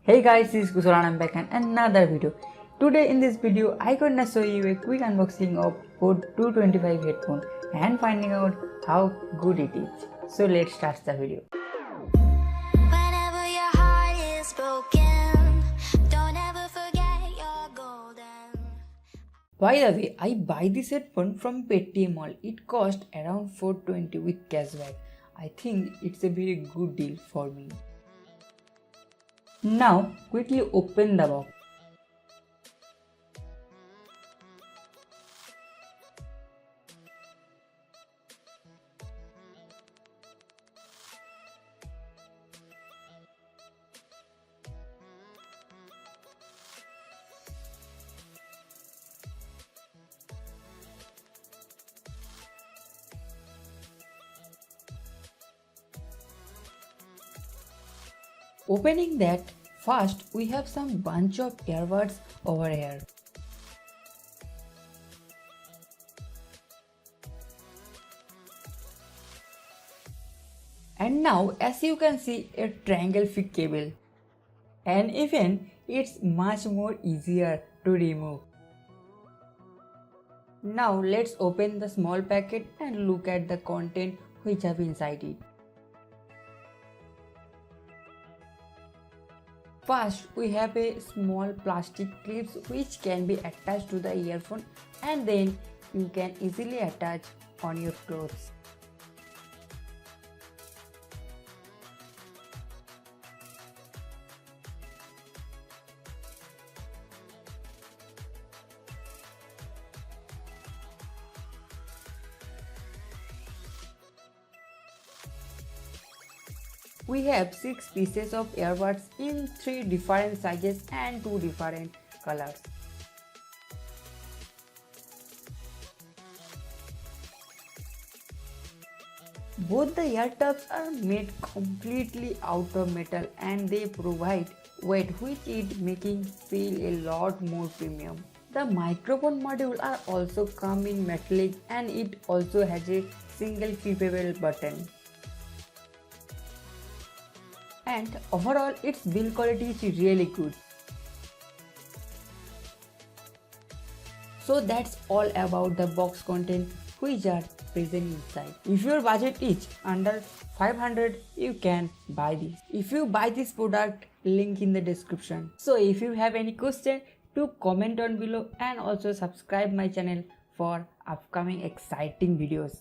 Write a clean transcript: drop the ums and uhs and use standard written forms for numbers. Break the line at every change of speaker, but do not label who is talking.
Hey guys, this is Kushal and I'm back in another video. Today in this video, I'm gonna show you a quick unboxing of boAt 225 headphone and finding out how good it is. So let's start the video.
Whenever your heart is broken, don't ever forget you're golden.
By the way, I buy this headphone from paytm mall. It cost around 420 with cashback. I think it's a very good deal for me. Now quickly open the box. Opening that, first we have some bunch of earbuds over here. And now as you can see a triangle fit cable, and even it's much more easier to remove. Now let's open the small packet and look at the content which have inside it. First, we have a small plastic clips which can be attached to the earphone and then you can easily attach on your clothes. We have 6 pieces of earbuds in 3 different sizes and 2 different colors. Both the ear tubs are made completely out of metal and they provide weight which it making feel a lot more premium. The microphone module are also come in metallic and it also has a single flippable button. And overall its build quality is really good. So that's all about the box content which are present inside. If your budget is under 500, you can buy this. If you buy this product, link in the description. So if you have any question, do comment on below and also subscribe my channel for upcoming exciting videos.